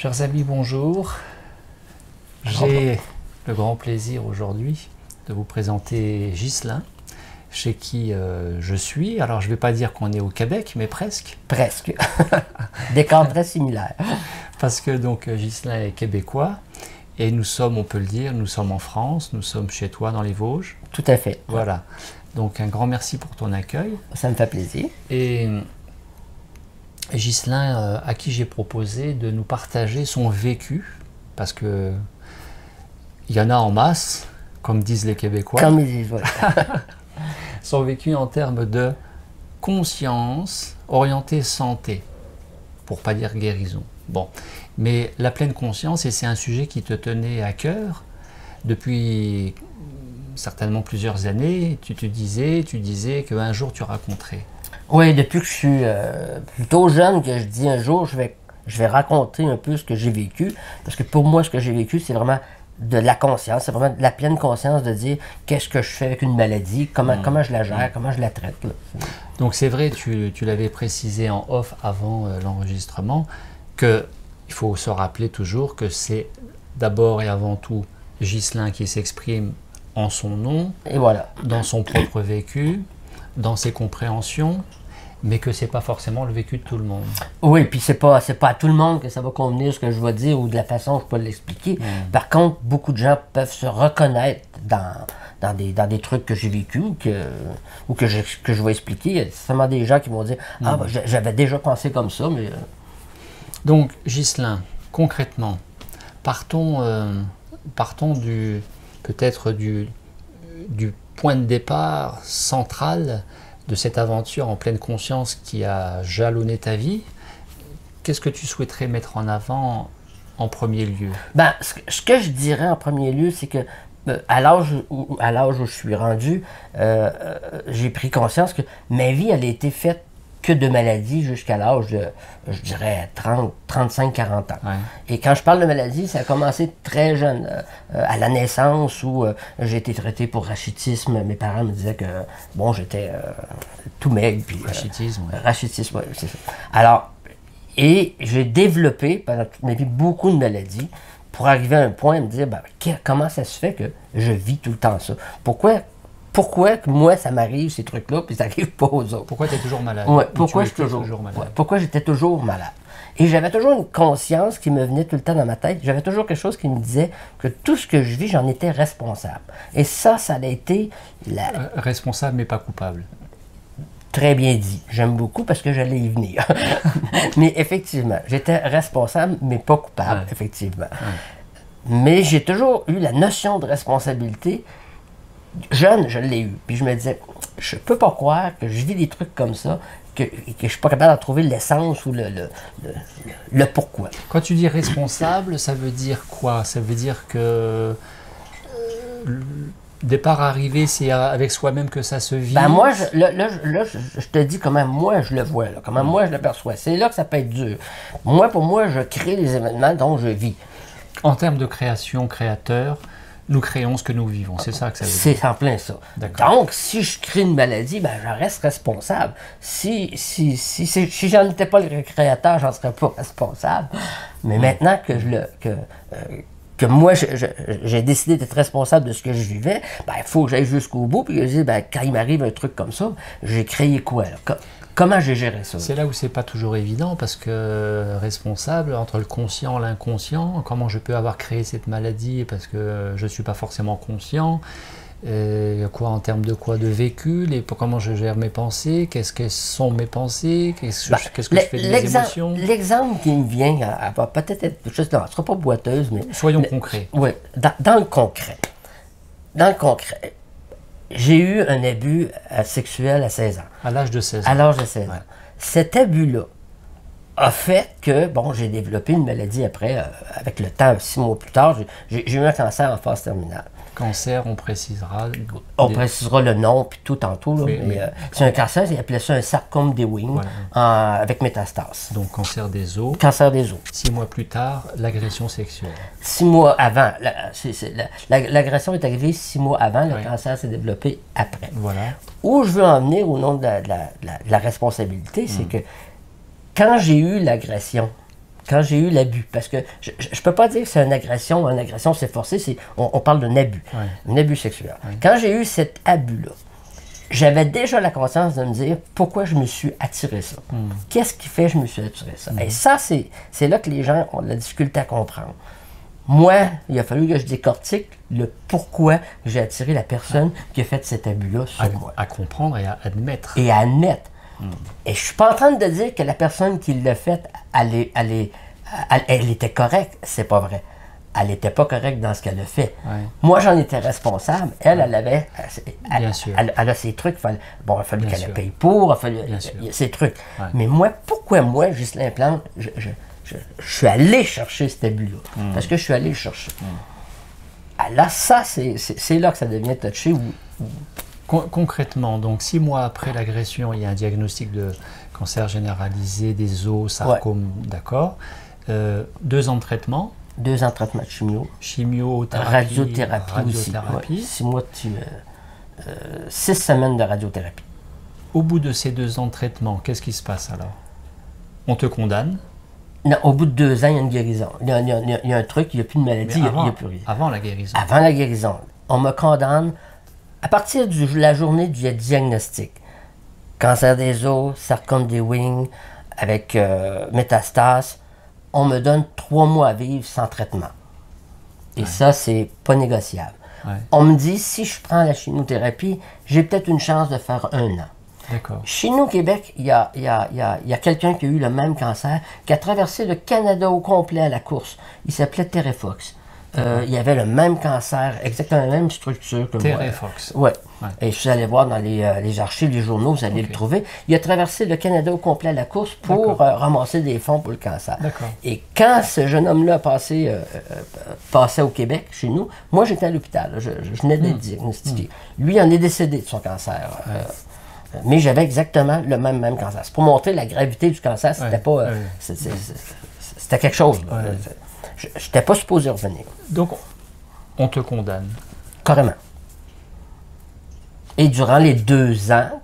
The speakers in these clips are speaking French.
Chers amis, bonjour. J'ai le grand plaisir aujourd'hui de vous présenter Ghislain, chez qui je suis. Alors, je ne vais pas dire qu'on est au Québec, mais presque. Presque. Décor très similaire. Parce que donc Ghislain est québécois et nous sommes, on peut le dire, nous sommes en France, nous sommes chez toi dans les Vosges. Tout à fait. Voilà. Donc, un grand merci pour ton accueil. Ça me fait plaisir. Et Ghislain, à qui j'ai proposé de nous partager son vécu, parce que il y en a en masse, comme disent les Québécois. Comme ils disent, voilà. Son vécu en termes de conscience orientée santé, pour pas dire guérison. Bon, mais la pleine conscience, et c'est un sujet qui te tenait à cœur depuis certainement plusieurs années. Tu disais qu'un jour tu raconterais. Oui, depuis que je suis plutôt jeune, que je dis un jour, je vais raconter un peu ce que j'ai vécu. Parce que pour moi, ce que j'ai vécu, c'est vraiment de la conscience. C'est vraiment de la pleine conscience de dire qu'est-ce que je fais avec une maladie, comment je la gère, comment je la traite. Là. Donc c'est vrai, tu l'avais précisé en off avant l'enregistrement, qu'il faut se rappeler toujours que c'est d'abord et avant tout Ghislain qui s'exprime en son nom, Et voilà. dans son propre vécu, dans ses compréhensions, mais que c'est pas forcément le vécu de tout le monde. Oui, puis c'est pas à tout le monde que ça va convenir ce que je vais dire ou de la façon que je peux l'expliquer. Par contre, beaucoup de gens peuvent se reconnaître dans des trucs que j'ai vécu ou que je vais expliquer. Il y a seulement des gens qui vont dire « Ah, ben, j'avais déjà pensé comme ça, mais... Donc, Ghislain, concrètement, partons peut-être du point de départ central de cette aventure en pleine conscience qui a jalonné ta vie. Qu'est-ce que tu souhaiterais mettre en avant en premier lieu? Ben, ce que je dirais en premier lieu, c'est que à l'âge où je suis rendu, j'ai pris conscience que ma vie, elle a été faite que de maladies jusqu'à l'âge de, je dirais, 35-40 ans. Ouais. Et quand je parle de maladie, ça a commencé très jeune, à la naissance où j'ai été traité pour rachitisme. Mes parents me disaient que, bon, j'étais tout maigre. Puis, Rachitisme, ouais. Rachitisme, oui, c'est ça. Alors, et j'ai développé pendant toute ma vie beaucoup de maladies pour arriver à un point et me dire, ben, comment ça se fait que je vis tout le temps ça? Pourquoi que moi, ça m'arrive, ces trucs-là, puis ça n'arrive pas aux autres? Pourquoi tu es toujours malade? Ouais, pourquoi j'étais toujours malade? Ouais, pourquoi j'étais toujours malade? Et j'avais toujours une conscience qui me venait tout le temps dans ma tête. J'avais toujours quelque chose qui me disait que tout ce que je vis, j'en étais responsable. Et ça a été Responsable, mais pas coupable. Très bien dit. J'aime beaucoup parce que j'allais y venir. Mais effectivement, j'étais responsable, mais pas coupable, Ouais. effectivement. Ouais. Mais j'ai toujours eu la notion de responsabilité. Jeune, je l'ai eu. Puis je me disais, je peux pas croire que je vis des trucs comme ça, que je suis pas capable d'en trouver l'essence ou le pourquoi. Quand tu dis responsable, ça veut dire quoi? Ça veut dire que le départ arrivé, c'est avec soi-même que ça se vit? Ben moi, je te dis comment moi je le vois, là, comment moi je le perçois. C'est là que ça peut être dur. Pour moi, je crée les événements dont je vis. En termes de création, créateur, nous créons ce que nous vivons. C'est ça que ça veut dire. C'est en plein ça. D'accord. Donc, si je crée une maladie, ben, j'en reste responsable. Si j'en étais pas le créateur, j'en serais pas responsable. Mais maintenant que moi, j'ai décidé d'être responsable de ce que je vivais, ben, il faut que j'aille jusqu'au bout. Puis je dis, ben, quand il m'arrive un truc comme ça, j'ai créé quoi, là? Comment j'ai géré ça? C'est là où c'est pas toujours évident parce que responsable entre le conscient et l'inconscient, comment je peux avoir créé cette maladie parce que je suis pas forcément conscient, quoi en termes de quoi, de vécu, comment je gère mes pensées, qu'est-ce que sont mes pensées, qu'est-ce que je fais de mes émotions. L'exemple qui me vient, elle va peut-être être, non, elle ne sera pas boiteuse, mais Soyons concrets. oui, dans le concret. Dans le concret. J'ai eu un abus sexuel à 16 ans. À l'âge de 16 ans. À l'âge de 16 ans. Ouais. Cet abus-là a fait que, bon, j'ai développé une maladie après, avec le temps, 6 mois plus tard, j'ai eu un cancer en phase terminale. Cancer, on précisera. On précisera le nom puis tout tantôt, là, Oui, mais oui. c'est un cancer, ils appelaient ça un sarcome d'Ewing, avec métastase. Donc cancer des os. Cancer des os. 6 mois plus tard, l'agression sexuelle. 6 mois avant. L'agression est arrivée 6 mois avant, le Oui. cancer s'est développé après. Voilà. Où je veux en venir au nom de la responsabilité, c'est que quand j'ai eu l'agression, quand j'ai eu l'abus, parce que je ne peux pas dire que c'est une agression c'est forcé, on parle d'un abus, un abus sexuel. Quand j'ai eu cet abus-là, j'avais déjà la conscience de me dire pourquoi je me suis attiré ça. Qu'est-ce qui fait que je me suis attiré ça? Et ça, c'est là que les gens ont de la difficulté à comprendre. Moi, il a fallu que je décortique le pourquoi j'ai attiré la personne qui a fait cet abus-là sur moi. À comprendre et à admettre. Et à admettre. Et je suis pas en train de dire que la personne qui l'a fait, elle était correcte. C'est pas vrai. Elle n'était pas correcte dans ce qu'elle a fait. Moi, j'en étais responsable. Elle avait... Elle a ses trucs. Il a fallu qu'elle paye pour. Ses trucs. Mais moi, pourquoi moi, Ghislain Plante, je suis allé chercher cet abus-là? Parce que je suis allé le chercher. Alors ça, c'est là que ça devient touché. Concrètement, donc 6 mois après l'agression, il y a un diagnostic de cancer généralisé des os, sarcome, d'accord. 2 ans de traitement. 2 ans de traitement de chimio. Chimiothérapie. Radiothérapie aussi. 6 mois de 6 semaines de radiothérapie. Au bout de ces 2 ans de traitement, qu'est-ce qui se passe alors? On te condamne? Non, au bout de 2 ans, il y a une guérison. Il y a un truc, il n'y a plus de maladie, il n'y a plus rien. Avant la guérison? Avant la guérison. On me condamne à partir de la journée du diagnostic. Cancer des os, sarcome des wings, avec métastase. On me donne 3 mois à vivre sans traitement. Et ça, c'est pas négociable. On me dit, si je prends la chimiothérapie, j'ai peut-être une chance de faire 1 an. D'accord. Chez nous, au Québec, il y a quelqu'un qui a eu le même cancer, qui a traversé le Canada au complet à la course. Il s'appelait Terrefox. Il avait le même cancer, exactement la même structure que moi. Terrefox. Ouais. Et je suis allé voir dans les archives, les journaux, vous allez le trouver. Il a traversé le Canada au complet à la course pour ramasser des fonds pour le cancer. Et quand ce jeune homme-là passait au Québec, chez nous, moi j'étais à l'hôpital. Je venais d'être diagnostiqué. Lui en est décédé de son cancer. Mais j'avais exactement le même cancer. C'est pour montrer la gravité du cancer, c'était pas... C'était quelque chose. Je n'étais pas supposé revenir. Donc, on te condamne? Carrément. Et durant les 2 ans,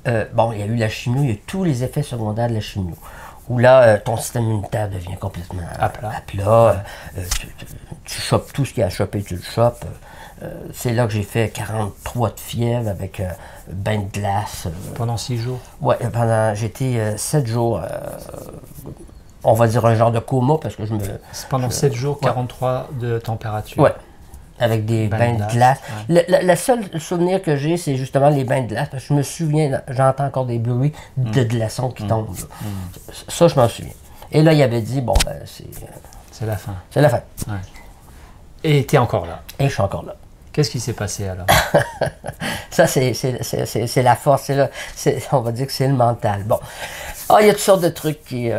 il y a eu la chimio, il y a eu tous les effets secondaires de la chimio. Où là, ton système immunitaire devient complètement à plat. Tu chopes tout ce qu'il y a à choper, tu le chopes. C'est là que j'ai fait 43 de fièvre avec bain de glace. Pendant 6 jours? Oui, j'étais 7 jours... on va dire un genre de coma parce que Pendant 7 jours, 43 de température. Oui, avec des bains de glace. Le seul souvenir que j'ai, c'est justement les bains de glace, parce que je me souviens, j'entends encore des bruits de glaçons qui tombent. Ça, je m'en souviens. Et là, il avait dit, c'est la fin. C'est la fin. Et tu es encore là. Et je suis encore là. Qu'est-ce qui s'est passé alors? Ça, c'est la force. On va dire que c'est le mental. Bon. Il y a toutes sortes de trucs qui...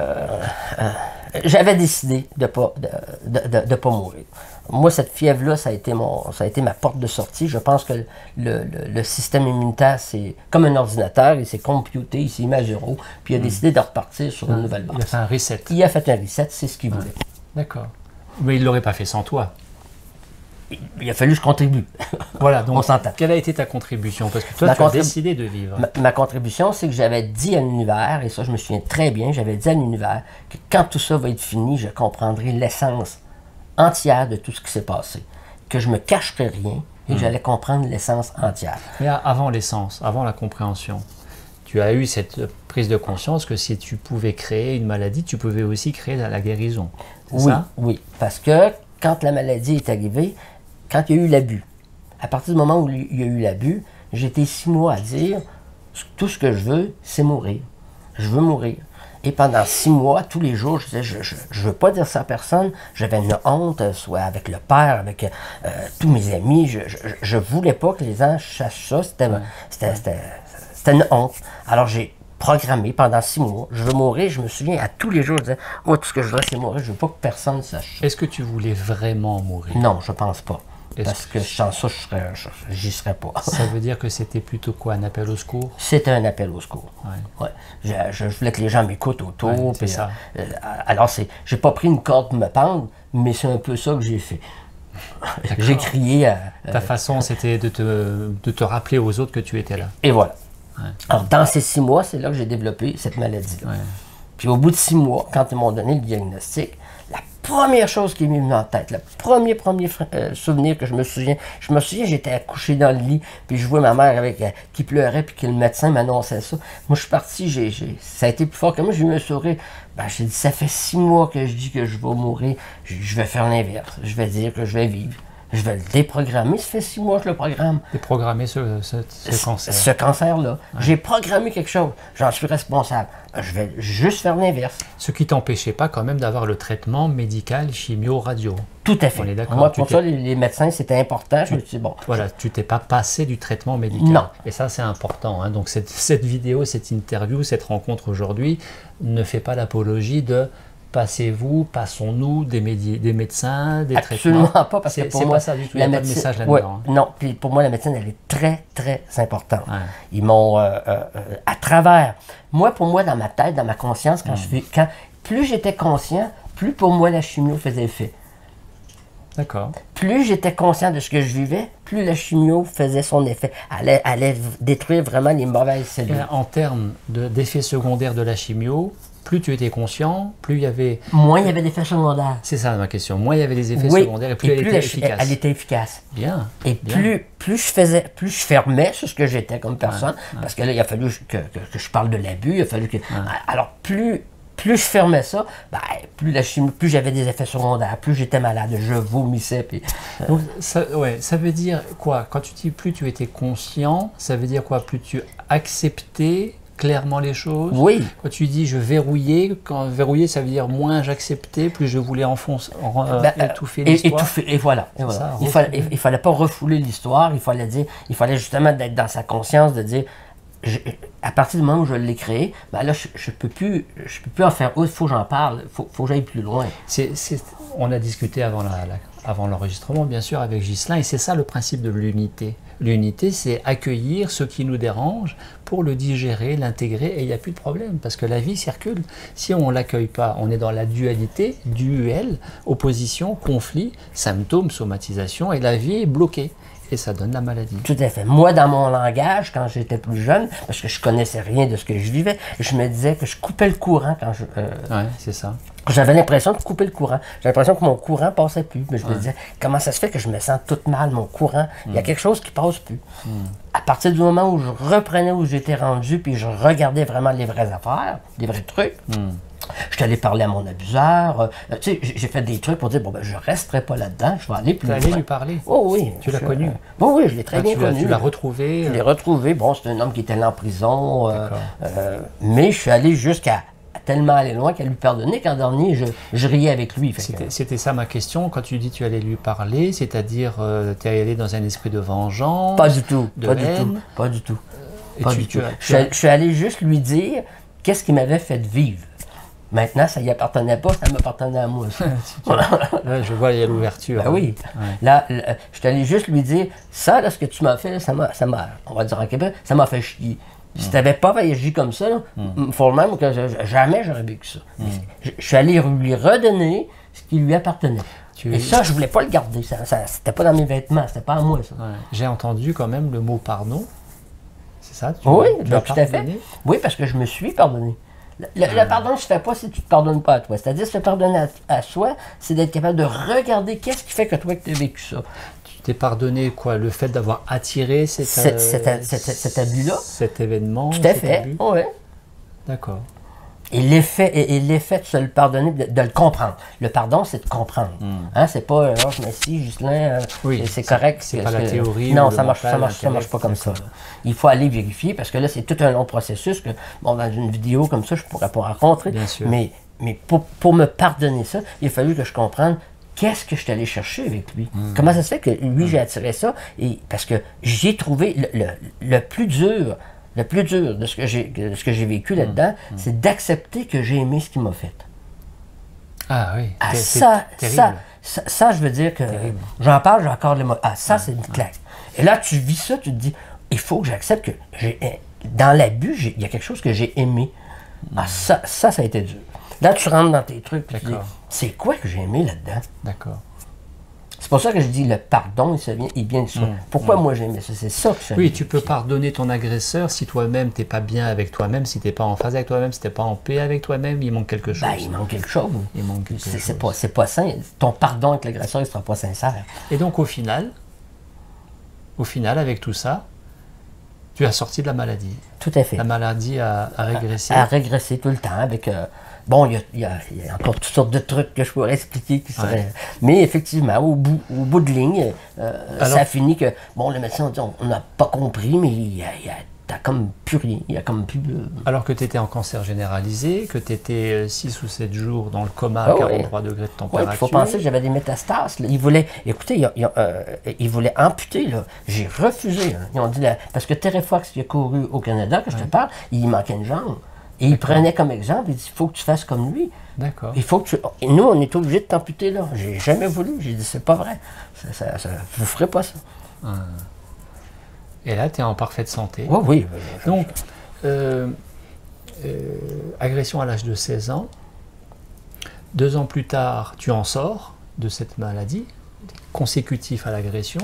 j'avais décidé de pas mourir. Moi, cette fièvre-là, ça a été ma porte de sortie. Je pense que le système immunitaire, c'est comme un ordinateur. Il s'est computé, il s'est mis à 0, puis il a décidé de repartir sur une nouvelle base. Il a fait un reset. Il a fait un reset, c'est ce qu'il voulait. D'accord. Mais il ne l'aurait pas fait sans toi. Il a fallu que je contribue. Voilà, donc on s'entend. Quelle a été ta contribution? Parce que toi, tu as décidé de vivre. Ma contribution, c'est que j'avais dit à l'univers, et ça je me souviens très bien, j'avais dit à l'univers que quand tout ça va être fini, je comprendrai l'essence entière de tout ce qui s'est passé. Que je me cacherai rien et que j'allais comprendre l'essence entière. Mais avant l'essence, avant la compréhension, tu as eu cette prise de conscience que si tu pouvais créer une maladie, tu pouvais aussi créer la guérison. Oui, oui, parce que quand la maladie est arrivée, quand il y a eu l'abus, à partir du moment où il y a eu l'abus, j'étais 6 mois à dire tout ce que je veux, c'est mourir. Je veux mourir. Et pendant 6 mois, tous les jours, je disais, je veux pas dire ça à personne. J'avais une honte, soit avec le père, avec tous mes amis. Je voulais pas que les gens sachent ça. C'était une honte. Alors j'ai programmé pendant 6 mois. Je veux mourir. Je me souviens, à tous les jours, je disais, tout ce que je veux, c'est mourir. Je veux pas que personne sache ça. Est-ce que tu voulais vraiment mourir? Non, je pense pas. Parce que sans ça, j'y serais pas. Ça veut dire que c'était plutôt quoi, un appel au secours? C'était un appel au secours. Ouais. Je voulais que les gens m'écoutent autour. C'est ça. Alors, j'ai pas pris une corde pour me pendre, mais c'est un peu ça que j'ai fait. J'ai crié. Ta façon, c'était de te rappeler aux autres que tu étais là. Et voilà. Alors, dans ces 6 mois, c'est là que j'ai développé cette maladie-là. Puis au bout de 6 mois, quand ils m'ont donné le diagnostic, la première chose qui m'est venue en tête, le premier souvenir que je me souviens, j'étais accouché dans le lit, puis je vois ma mère qui pleurait, puis que le médecin m'annonçait ça. Moi, je suis parti, ça a été plus fort que moi, j'ai eu un sourire. Ben, j'ai dit, ça fait 6 mois que je dis que je vais mourir, je vais faire l'inverse, je vais dire que je vais vivre. Je vais le déprogrammer, ça fait 6 mois que je le programme. Déprogrammer ce cancer. Ce cancer-là. Ouais. J'ai programmé quelque chose, j'en suis responsable. Je vais juste faire l'inverse. Ce qui t'empêchait pas quand même d'avoir le traitement médical, chimio, radio. Tout à fait. On est d'accord. Moi, pour ça, les médecins, c'était important. Je me suis dit, bon. Voilà, tu t'es pas passé du traitement médical. Non. Et ça, c'est important. Hein. Donc, cette vidéo, cette interview, cette rencontre aujourd'hui ne fait pas l'apologie de passons-nous des médecins, des Absolument traitements. pas, parce que pour c'est moi, pas ça du tout. Il n'y a pas de message là-dedans. Ouais, hein. non, puis pour moi, la médecine, elle est très, très importante. Ouais. Ils m'ont, à travers, pour moi, dans ma tête, dans ma conscience, plus j'étais conscient, plus pour moi, la chimio faisait effet. D'accord. Plus j'étais conscient de ce que je vivais, plus la chimio faisait son effet. Elle allait détruire vraiment les mauvaises cellules. En termes d'effets secondaires de la chimio, plus tu étais conscient, plus il y avait... Moins il y avait d'effets secondaires. C'est ça ma question. Moins il y avait des effets Oui, secondaires et plus elle était efficace. Elle était efficace. Bien. Et bien. plus je fermais sur ce que j'étais comme personne, parce que là, il a fallu que je parle de l'abus, il a fallu que... Alors, plus je fermais ça, ben, plus j'avais des effets secondaires, plus j'étais malade, je vomissais. Puis, Donc, ça veut dire quoi? Quand tu dis plus tu étais conscient, ça veut dire quoi? Plus tu acceptais clairement les choses? Oui. Quand tu dis je verrouillais, verrouiller ça veut dire moins j'acceptais, plus je voulais étouffer l'histoire. Et voilà. Ça, il fallait pas refouler l'histoire, il fallait justement d'être dans sa conscience, de dire, à partir du moment où je l'ai créé, ben là, je peux plus en faire autre, il faut que j'en parle, il faut que j'aille plus loin. On a discuté avant l'enregistrement, bien sûr, avec Ghislain, et c'est ça le principe de l'unité. L'unité, c'est accueillir ce qui nous dérange pour le digérer, l'intégrer, et il n'y a plus de problème, parce que la vie circule. Si on ne l'accueille pas, on est dans la dualité, duel, opposition, conflit, symptômes, somatisation, et la vie est bloquée. Et ça donne la maladie. Tout à fait. Moi, dans mon langage, quand j'étais plus jeune, parce que je connaissais rien de ce que je vivais, je me disais que je coupais le courant quand je... Ouais, c'est ça. J'avais l'impression de couper le courant. J'avais l'impression que mon courant passait plus. Mais je me disais, comment ça se fait que je me sens toute mal, mon courant? Il y a quelque chose qui passe plus. À partir du moment où je reprenais où j'étais rendu, puis je regardais vraiment les vraies affaires, les vrais trucs, je suis allé parler à mon abuseur. Tu sais, j'ai fait des trucs pour dire, bon, ben, je ne resterai pas là-dedans, je vais aller plus loin. Tu allais lui parler? Oh oui. Tu l'as connu? Oui, je l'ai très bien connu. Tu l'as retrouvé? Je l'ai retrouvé. Bon, c'est un homme qui était là en prison. Mais je suis allé jusqu'à tellement aller loin qu'à lui pardonner qu'en dernier, je riais avec lui. C'était ça ma question. Quand tu dis tu allais lui parler, c'est-à-dire tu es allé dans un esprit de vengeance? Pas du tout. Pas du tout. Je suis allé juste lui dire qu'est-ce qui m'avait fait vivre. Maintenant, ça y appartenait pas, ça m'appartenait à moi. Là, je vois, il y a l'ouverture. Ben oui. Ouais. Là, je suis allé juste lui dire, ça, là, ce que tu m'as fait, ça m'a, on va dire en Québec, ça m'a fait chier. Si tu n'avais pas agi comme ça, il faut même que jamais j'aurais vécu ça. Je suis allé lui redonner ce qui lui appartenait. Et ça, je voulais pas le garder. C'était pas dans mes vêtements, c'était pas à moi, ça. Ouais. J'ai entendu quand même le mot pardon. C'est ça? Oui, tout à fait. Oui, parce que je me suis pardonné. Le pardon ne se fait pas si tu ne te pardonnes pas à toi. C'est-à-dire, se pardonner à soi, c'est d'être capable de regarder qu'est-ce qui fait que toi, que tu as vécu ça. Tu t'es pardonné quoi? Le fait d'avoir attiré cet abus-là? Cet événement? Tout à fait, oui. D'accord. Et l'effet de se le pardonner, de le comprendre. Le pardon, c'est de comprendre. Hein, c'est pas, je m'assis, Ghislain, c'est correct. C'est pas la théorie. Non, ça marche pas comme ça. Il faut aller vérifier, parce que là, c'est tout un long processus que, bon, dans une vidéo comme ça, je pourrais pas raconter. Bien sûr. Mais pour me pardonner ça, il a fallu que je comprenne qu'est-ce que je suis allé chercher avec lui. Comment ça se fait que lui, j'ai attiré ça? Et parce que j'ai trouvé le plus dur. Le plus dur de ce que j'ai vécu là-dedans, c'est d'accepter que j'ai aimé ce qu'il m'a fait. Ah oui. Ça, je veux dire que j'en parle, j'ai encore les mots. Ah, ça, c'est une claque. Et là, tu vis ça, tu te dis, il faut que j'accepte que dans l'abus, il y a quelque chose que j'ai aimé. Ah, ça a été dur. Là, tu rentres dans tes trucs, tu dis, c'est quoi que j'ai aimé là-dedans? D'accord. pour ça que je dis le pardon, il vient de soi. Pourquoi moi j'aimais ça? C'est ça que je Oui, tu peux pardonner ton agresseur si toi-même t'es pas bien avec toi-même, si t'es pas en phase avec toi-même, si t'es pas en paix avec toi-même, il manque quelque chose. Ben, il manque quelque chose. Il manque quelque chose. C'est pas sain. Ton pardon avec l'agresseur, il sera pas sincère. Et donc au final, avec tout ça, tu as sorti de la maladie. Tout à fait. La maladie a régressé. A régressé tout le temps avec... bon, il y a encore toutes sortes de trucs que je pourrais expliquer qui seraient... Mais effectivement, au bout de ligne, ça a fini que... Bon, le médecin a dit, on n'a pas compris, mais t'as comme plus rien. Il y a comme plus... Alors que tu étais en cancer généralisé, que tu étais 6 ou 7 jours dans le coma à 43 degrés de température. Il faut penser que j'avais des métastases. Là. Ils voulaient, écoutez, ils voulaient amputer. Là. J'ai refusé. Hein. Ils ont dit, parce que Terrefox, qui a couru au Canada, que je te parle, il manquait une jambe. Et il prenait comme exemple, il dit, il faut que tu fasses comme lui. D'accord. Il faut que tu... Et nous, on est obligés de t'amputer là. J'ai jamais voulu. J'ai dit, c'est pas vrai. Vous ferez pas ça. Et là, tu es en parfaite santé. Oh, oui. Donc, agression à l'âge de 16 ans. 2 ans plus tard, tu en sors de cette maladie, consécutif à l'agression.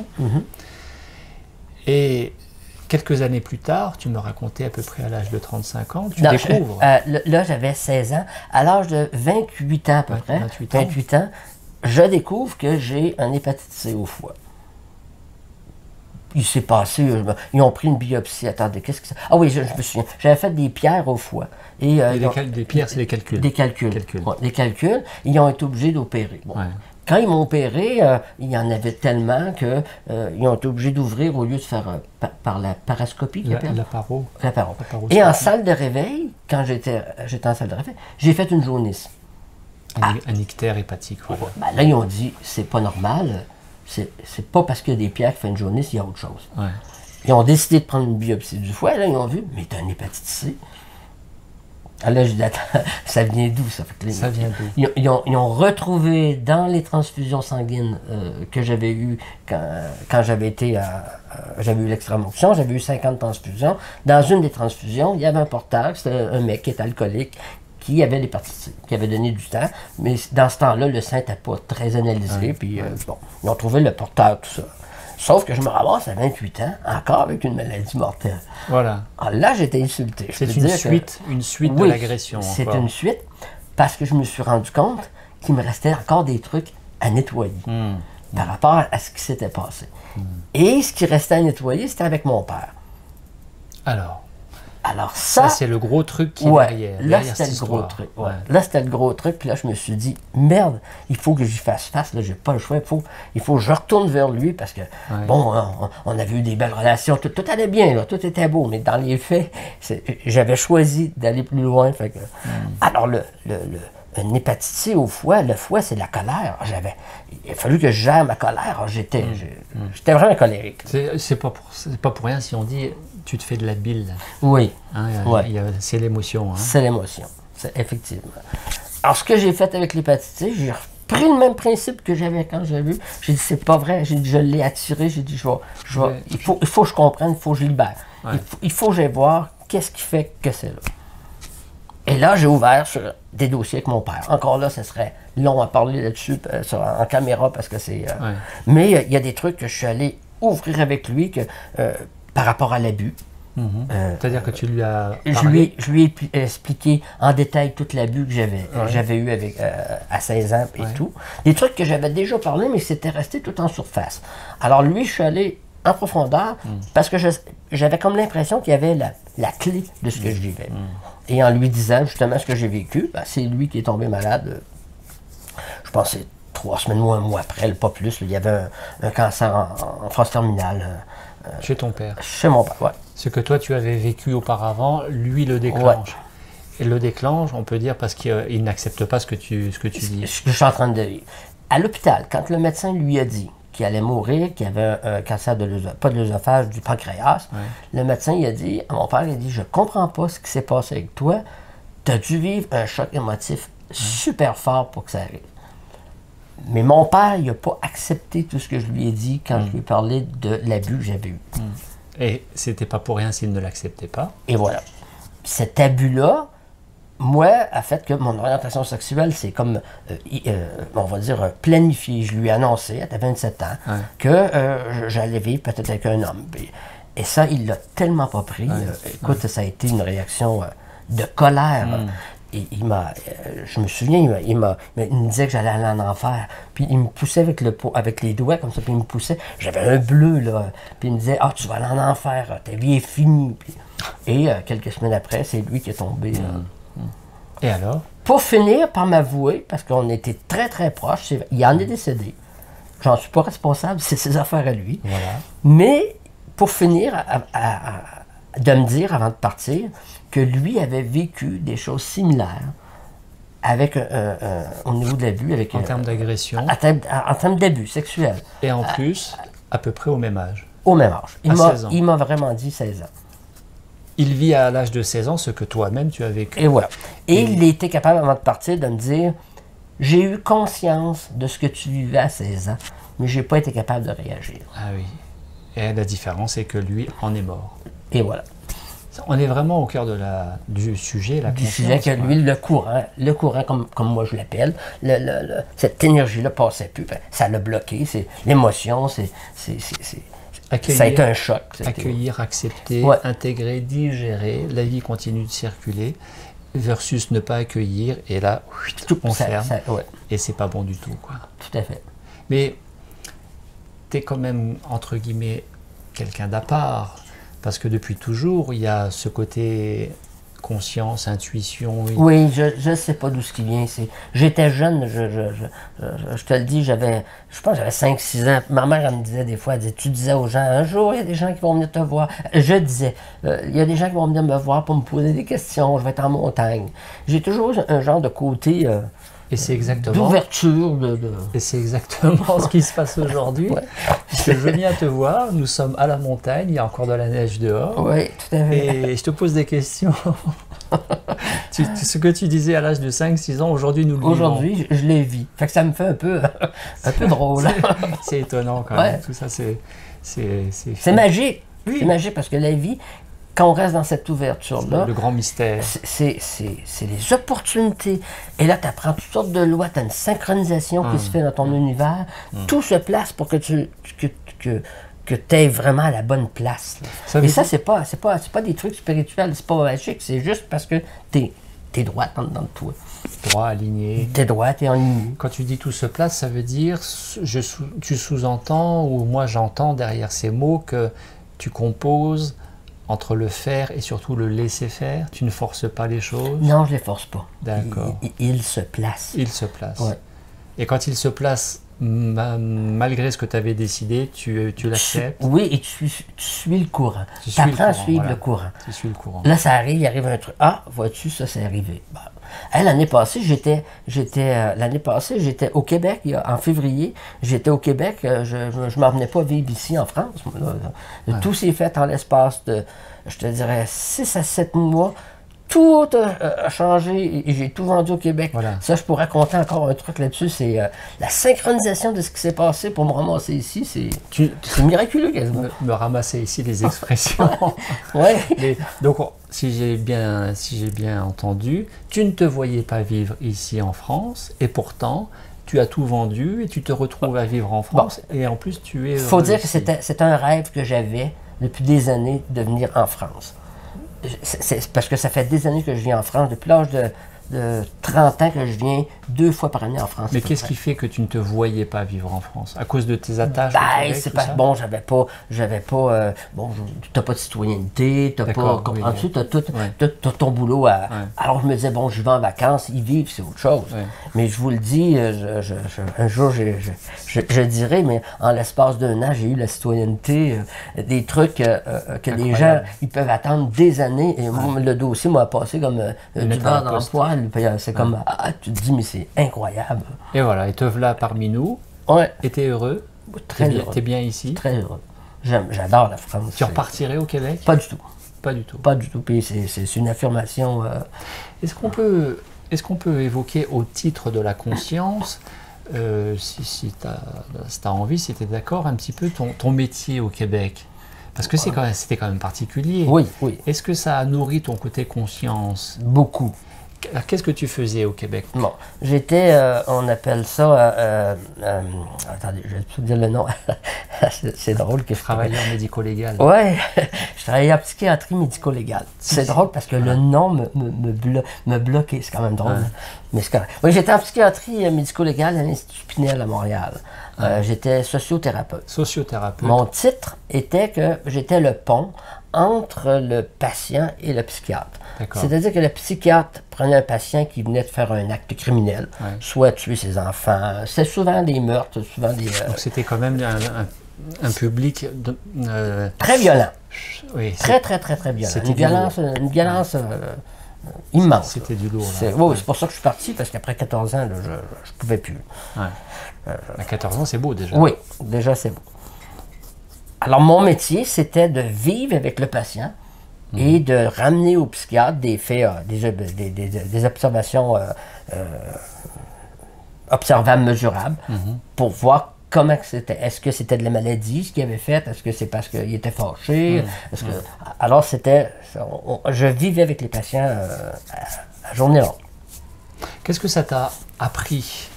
Et quelques années plus tard, tu me racontais à peu près à l'âge de 35 ans, tu découvres. Là, j'avais 16 ans. À l'âge de 28 ans à peu près, 28 ans, je découvre que j'ai un hépatite C au foie. Il s'est passé, ils ont pris une biopsie. Attendez, qu'est-ce que c'est? Ah oui, je me souviens. J'avais fait des pierres au foie. Et, des pierres, c'est des calculs. Des calculs. Des calculs. Ils ont été obligés d'opérer. Bon. Quand ils m'ont opéré, il y en avait tellement qu'ils ont été obligés d'ouvrir au lieu de faire par la paroscopie. La paro. Et en salle de réveil, quand j'étais en salle de réveil, j'ai fait une jaunisse. Un ictère hépatique. Voilà. Ben là, ils ont dit, c'est pas normal. C'est pas parce qu'il y a des pierres qui font une jaunisse, il y a autre chose. Ils ont décidé de prendre une biopsie du foie, là, ils ont vu, mais t'as une hépatite C. Alors là, je dis, attends, ça vient d'où ça? Ça vient d'où? Ils ont retrouvé dans les transfusions sanguines que j'avais eues quand j'avais été j'avais eu l'extrême-onction, j'avais eu 50 transfusions. Dans une des transfusions, il y avait un porteur, c'était un mec qui était alcoolique, qui avait l'hépatite C, qui avait donné du temps, mais dans ce temps-là, le sang n'était pas très analysé, puis bon, ils ont trouvé le porteur, tout ça. Sauf que je me ramasse à 28 ans, encore avec une maladie mortelle. Voilà. Alors là, j'étais insulté. C'est une suite de l'agression. C'est une suite, parce que je me suis rendu compte qu'il me restait encore des trucs à nettoyer par rapport à ce qui s'était passé. Et ce qui restait à nettoyer, c'était avec mon père. Alors ça c'est le gros truc qui est derrière. Là, c'était le gros truc. Là, c'était le gros truc. Puis là, je me suis dit, merde, il faut que j'y fasse face. Là, j'ai pas le choix. Il faut que je retourne vers lui parce que, bon, on avait eu des belles relations. Tout allait bien, là, tout était beau. Mais dans les faits, j'avais choisi d'aller plus loin. Fait que, alors, une hépatite C au foie, le foie, c'est de la colère. Il a fallu que je gère ma colère. J'étais vraiment colérique. C'est pas pour rien si on dit tu te fais de la bile. Oui. C'est l'émotion. C'est l'émotion, effectivement. Alors, ce que j'ai fait avec l'hépatite C, j'ai repris le même principe que j'avais quand j'ai vu. J'ai dit, c'est pas vrai. J'ai dit, je l'ai attiré. J'ai dit, il faut que je comprenne, il faut que je libère. Il faut que j'aille voir qu'est-ce qui fait que c'est là. Et là, j'ai ouvert sur des dossiers avec mon père. Encore là, ce serait long à parler là-dessus en caméra parce que c'est... Mais il y a des trucs que je suis allé ouvrir avec lui par rapport à l'abus. C'est-à-dire que tu lui as parlé? Je lui ai expliqué en détail tout l'abus que j'avais eu à 16 ans et tout. Des trucs que j'avais déjà parlé, mais c'était resté tout en surface. Alors lui, je suis allé en profondeur parce que j'avais comme l'impression qu'il y avait la clé de ce que je vivais. Et en lui disant justement ce que j'ai vécu, c'est lui qui est tombé malade. Je pense que c'est 3 semaines ou un mois après, pas plus. Il y avait un cancer en phase terminale. Chez ton père? Chez mon père, oui. Ce que toi tu avais vécu auparavant, lui le déclenche. Et le déclenche, on peut dire, parce qu'il n'accepte pas ce que tu dis. Ce que je suis en train de vivre. À l'hôpital, quand le médecin lui a dit qu'il allait mourir, qu'il avait un cancer pas de l'œsophage, du pancréas, le médecin il a dit, à mon père, il a dit, je comprends pas ce qui s'est passé avec toi, tu as dû vivre un choc émotif super fort pour que ça arrive. Mais mon père, il n'a pas accepté tout ce que je lui ai dit quand je lui ai parlé de l'abus que j'avais eu. Et c'était pas pour rien s'il ne l'acceptait pas. Et voilà. Cet abus-là, moi, a fait que mon orientation sexuelle, c'est comme, on va dire, planifié. Je lui ai annoncé, à 27 ans, Ouais. que j'allais vivre peut-être avec un homme. Et ça, il l'a tellement pas pris. Écoute, ça a été une réaction de colère. Et je me souviens, il me disait que j'allais aller en enfer. Puis il me poussait avec les doigts comme ça, puis il me poussait. J'avais un bleu, là. Puis il me disait, tu vas aller en enfer, ta vie est finie. Et quelques semaines après, c'est lui qui est tombé. Et alors? Pour finir par m'avouer, parce qu'on était très très proches, il en est décédé. J'en suis pas responsable, c'est ses affaires à lui. Voilà. Mais pour finir, de me dire avant de partir que lui avait vécu des choses similaires avec au niveau de l'abus, avec En termes d'agression. en termes d'abus sexuels. Et en plus, à peu près au même âge. Au même âge. À 16 ans. Il m'a vraiment dit 16 ans. Il vit à l'âge de 16 ans ce que toi-même tu as vécu. Et voilà. Et il était capable, avant de partir, de me dire, j'ai eu conscience de ce que tu vivais à 16 ans, mais j'ai pas été capable de réagir. Ah oui. Et la différence, c'est que lui en est mort. Et voilà. On est vraiment au cœur du sujet, la Du conscience. sujet que lui, le courant comme moi je l'appelle, cette énergie-là passait plus. Ben, ça l'a bloqué, c'est l'émotion, ça a été un choc. Accueillir, accepter, Ouais. intégrer, digérer, la vie continue de circuler, versus ne pas accueillir, et là, on ferme, Ouais, et c'est pas bon du tout, quoi. tout à fait. Mais tu es quand même, entre guillemets, quelqu'un d'à part, parce que depuis toujours, il y a ce côté conscience, intuition. Oui, je ne sais pas d'où ce qui vient. J'étais jeune, je te le dis, je pense que j'avais 5-6 ans. Ma mère, elle me disait des fois, elle disait, tu disais aux gens, un jour, il y a des gens qui vont venir te voir. Je disais, il y a des gens qui vont venir me voir pour me poser des questions, je vais être en montagne. J'ai toujours un genre de côté Et c'est exactement, d'ouverture. et c'est exactement ce qui se passe aujourd'hui. Ouais. Parce que je viens te voir, nous sommes à la montagne, il y a encore de la neige dehors. Oui, tout à fait. Et je te pose des questions. Ce que tu disais à l'âge de 5-6 ans, aujourd'hui nous le vivons. Aujourd'hui, je les vis. Fait que ça me fait un peu drôle. C'est étonnant quand Ouais. même. Tout ça, c'est C'est magique. Oui. C'est magique parce que la vie, quand on reste dans cette ouverture-là, le grand mystère. c'est les opportunités. Et là, tu apprends toutes sortes de lois, tu as une synchronisation qui se fait dans ton univers. Tout se place pour que tu aies vraiment à la bonne place. Ça Et veut ça, dire- c'est pas des trucs spirituels, c'est pas magique, c'est juste parce que tu es droit dans le toi. Droit, aligné. Tu es droit, tu es en ligne. Quand tu dis tout se place, ça veut dire, tu sous-entends, ou moi j'entends derrière ces mots que tu composes entre le faire et surtout le laisser faire. Tu ne forces pas les choses. Non, je les force pas. D'accord. Il se place. Il se place. Ouais. Et quand il se place, malgré ce que tu avais décidé, tu l'acceptes. Oui, et tu suis le courant. Tu Tu suis le apprends à courant, suivre voilà. le courant. Tu suis le courant. Là, ça arrive, il arrive un truc. Ah, vois-tu, ça, c'est arrivé. Bon. L'année passée, j'étais au Québec, en février. J'étais au Québec, je m'en venais pas vivre ici en France. Moi, là. Tout s'est fait en l'espace de, je te dirais, 6 à 7 mois. Tout a changé et j'ai tout vendu au Québec. Voilà. Ça, je pourrais raconter encore un truc là-dessus. C'est la synchronisation de ce qui s'est passé pour me ramasser ici. C'est miraculeux quasiment. Me ramasser ici les expressions. Ouais. Donc, si j'ai bien entendu, tu ne te voyais pas vivre ici en France, et pourtant, tu as tout vendu et tu te retrouves à vivre en France, et en plus, tu es Il faut heureux dire que ici. c'était un rêve que j'avais depuis des années de venir en France. C'est parce que ça fait des années que je viens en France, depuis l'âge de 30 ans que je viens 2 fois par année en France. Mais qu'est-ce qui fait que tu ne te voyais pas vivre en France? À cause de tes attaches au Ben, Québec, c'est tout parce ça? que bon, j'avais pas bon, t'as pas de citoyenneté, t'as pas, D'accord, oui, comprends-tu, oui. t'as ton boulot à, alors je me disais, bon, je vais en vacances, y vivre, c'est autre chose. Ouais. Mais je vous le dis, un jour, je dirais, mais en l'espace d'1 an, j'ai eu la citoyenneté, des trucs que les gens, Incroyable. ils peuvent attendre des années, et moi, le dossier m'a passé comme du lettre à la beurre dans le poste. poil, puis, c'est comme, tu te dis, mais c'est incroyable. Et voilà, et te voilà parmi nous, Ouais, et t'es heureux, très heureux. t'es bien ici. Très heureux. J'adore la France. Tu repartirais au Québec? Pas du tout. Pas du tout. Pas du tout. Puis c'est une affirmation. Est-ce qu'on peut évoquer au titre de la conscience, si tu as envie, si tu es d'accord, un petit peu ton métier au Québec? Parce que c'était quand même particulier. Oui, oui. Est-ce que ça a nourri ton côté conscience? Beaucoup. Alors, qu'est-ce que tu faisais au Québec? Bon, j'étais, on appelle ça, attendez, je vais te dire le nom. C'est drôle que je Travailleur médico-légal. Ouais, je travaillais en psychiatrie médico-légale. C'est drôle parce que le nom me bloquait, c'est quand même drôle. Mais c'est correct. Oui, j'étais en psychiatrie médico-légale à l'Institut Pinel à Montréal. J'étais sociothérapeute. Sociothérapeute. Mon titre était que j'étais le pont entre le patient et le psychiatre. C'est-à-dire que le psychiatre prenait un patient qui venait de faire un acte criminel, soit tuer ses enfants. C'est souvent des meurtres, souvent des... Donc c'était quand même un public très violent. Oui, très violent. Une violence immense. C'était du lourd. Oui, c'est pour ça que je suis parti, parce qu'après 14 ans, là, je ne pouvais plus. À 14 ans, c'est beau déjà. Oui, déjà c'est beau. Alors, mon métier, c'était de vivre avec le patient et de ramener au psychiatre des faits, des observations observables, mesurables, pour voir comment c'était. Est-ce que c'était de la maladie, ce qu'il avait fait? Est-ce que c'est parce qu'il était fâché? Alors, je vivais avec les patients à journée longue. Qu'est-ce que ça t'a appris,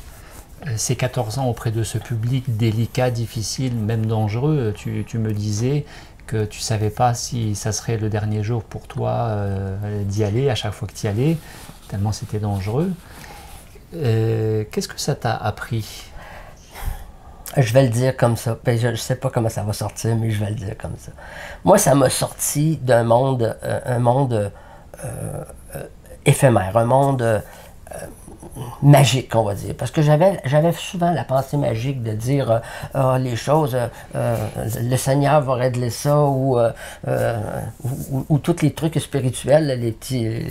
ces 14 ans auprès de ce public délicat, difficile, même dangereux? Tu me disais que tu ne savais pas si ça serait le dernier jour pour toi d'y aller à chaque fois que tu y allais, tellement c'était dangereux. Qu'est-ce que ça t'a appris? Je vais le dire comme ça. Je ne sais pas comment ça va sortir, mais je vais le dire comme ça. Moi, ça m'a sorti d'un monde, un monde éphémère, un monde magique, on va dire. Parce que j'avais souvent la pensée magique de dire les choses, le Seigneur va régler ça, ou tous les trucs spirituels, les petits...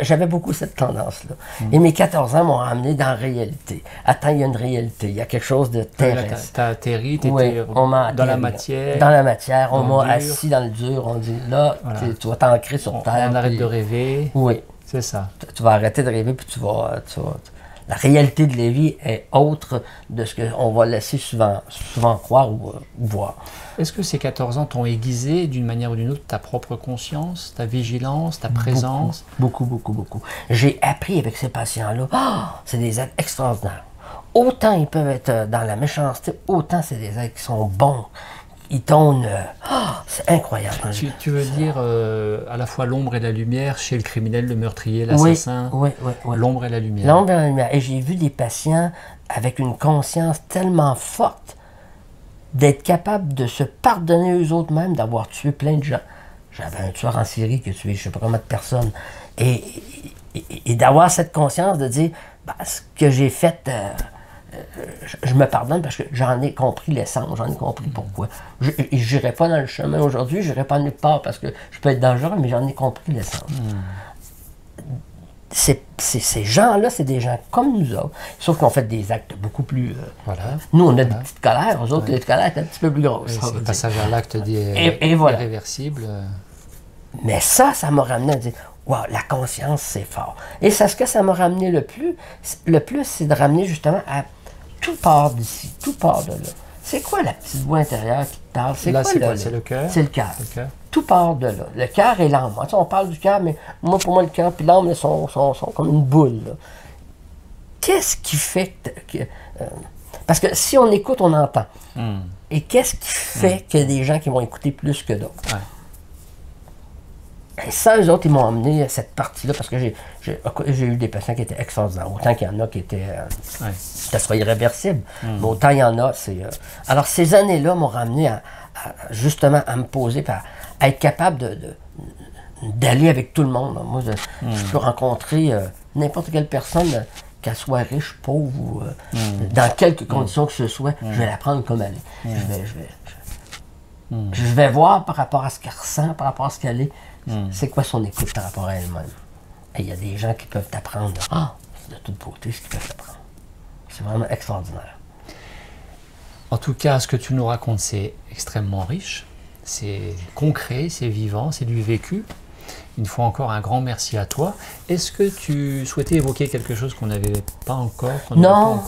j'avais beaucoup cette tendance-là. Et mes 14 ans m'ont ramené dans la réalité. Attends, il y a une réalité, il y a quelque chose de terrestre. T'as atterri, t'étais dans la matière. Dans la matière, on m'a assis dans le dur, on dit là, tu vas t'ancrer sur terre. On arrête de rêver. Oui. C'est ça. Tu vas arrêter de rêver, puis tu vas... La réalité de la vie est autre de ce qu'on va laisser souvent croire ou voir. Est-ce que ces 14 ans t'ont aiguisé d'une manière ou d'une autre ta propre conscience, ta vigilance, ta présence? Beaucoup. J'ai appris avec ces patients-là. C'est des êtres extraordinaires. Autant ils peuvent être dans la méchanceté, autant c'est des êtres qui sont bons. Ils tournent... c'est incroyable. Tu veux dire à la fois l'ombre et la lumière chez le criminel, le meurtrier, l'assassin? Oui. L'ombre et la lumière. L'ombre et la lumière. Et j'ai vu des patients avec une conscience tellement forte d'être capable de se pardonner eux autres mêmes d'avoir tué plein de gens. J'avais un tueur en série qui a tué je ne sais pas combien de personnes. Et d'avoir cette conscience de dire, ce que j'ai fait... je me pardonne parce que j'en ai compris l'essence, j'en ai compris pourquoi. Je n'irai pas dans le chemin aujourd'hui, je n'irai pas nulle part parce que je peux être dangereux, mais j'en ai compris l'essence. Ces gens-là, c'est des gens comme nous autres, sauf qu'on fait des actes beaucoup plus... Nous, on a des petites colères, eux autres, les colères étaient un petit peu plus grosses. C'est le passage à l'acte irréversible. Mais ça m'a ramené à dire... Wow, la conscience, c'est fort. Et ce que ça m'a ramené le plus, c'est de ramener justement à tout part d'ici, tout part de là. C'est quoi la petite voix intérieure qui te parle? C'est quoi là? C'est le cœur. C'est le cœur. Tout part de là. Le cœur et l'âme. On parle du cœur, mais pour moi, le cœur et l'âme sont comme une boule. Qu'est-ce qui fait que... parce que si on écoute, on entend. Et qu'est-ce qui fait qu'il y a des gens qui vont écouter plus que d'autres? Et ça, eux autres, ils m'ont amené à cette partie-là parce que j'ai eu des patients qui étaient extraordinaires. Autant qu'il y en a qui étaient... ça soit irréversible. Mais autant il y en a, c'est... Alors, ces années-là m'ont ramené justement à me poser, à être capable d'aller avec tout le monde. Moi, je peux rencontrer n'importe quelle personne, qu'elle soit riche, pauvre, ou dans quelques conditions que ce soit, je vais la prendre comme elle est. Je vais voir par rapport à ce qu'elle ressent, par rapport à ce qu'elle est. C'est quoi son écoute par rapport à elle-même? Et il y a des gens qui peuvent t'apprendre de toute beauté ce qu'ils peuvent t'apprendre. C'est vraiment extraordinaire. En tout cas, ce que tu nous racontes, c'est extrêmement riche. C'est concret, c'est vivant, c'est du vécu. Une fois encore, un grand merci à toi. Est-ce que tu souhaitais évoquer quelque chose qu'on n'avait pas encore? Non,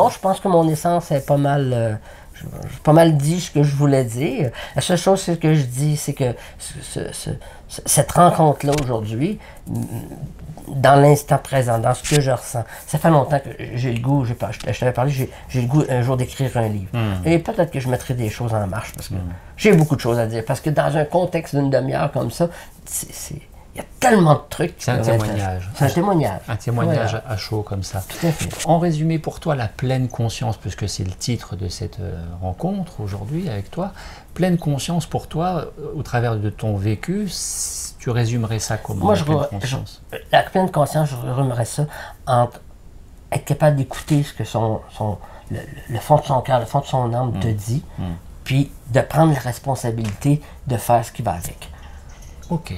je pense que mon essence est pas mal... j'ai pas mal dit ce que je voulais dire. La seule chose que je dis, c'est que cette rencontre-là aujourd'hui, dans l'instant présent, dans ce que je ressens, ça fait longtemps que j'ai le goût, je t'avais parlé, j'ai le goût un jour d'écrire un livre. Et peut-être que je mettrai des choses en marche parce que j'ai beaucoup de choses à dire. Parce que dans un contexte d'une demi-heure comme ça, il y a tellement de trucs. C'est un témoignage. C'est un témoignage. Un témoignage Voilà. à chaud comme ça. Tout à fait. En résumé, pour toi, la pleine conscience, puisque c'est le titre de cette rencontre aujourd'hui avec toi, pleine conscience pour toi, au travers de ton vécu, tu résumerais ça comment? Moi, la pleine conscience la pleine conscience, je remettrais ça entre être capable d'écouter ce que le fond de son cœur, le fond de son âme te dit, puis de prendre la responsabilité de faire ce qui va avec. Ok.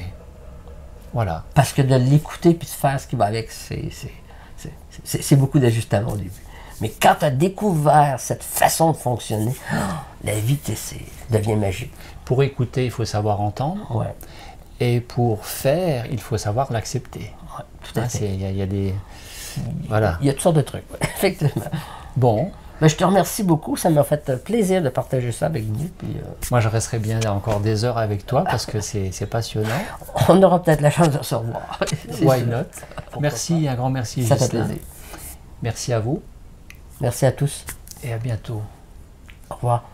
Voilà. Parce que de l'écouter puis de faire ce qui va avec, c'est beaucoup d'ajustements au début. Mais quand tu as découvert cette façon de fonctionner, la vie devient magique. Pour écouter, il faut savoir entendre. Ouais. Et pour faire, il faut savoir l'accepter. Ouais, tout à fait. Il y a des... Voilà. Il y a toutes sortes de trucs, ouais, effectivement. Bon. Ben, je te remercie beaucoup. Ça m'a fait plaisir de partager ça avec vous. Puis, Moi, je resterai bien encore des heures avec toi parce que c'est passionnant. on aura peut-être la chance de se revoir. Why not? Merci, un grand merci. Ça fait Ghislain. plaisir. Merci à vous Merci à tous. et à bientôt. Au revoir.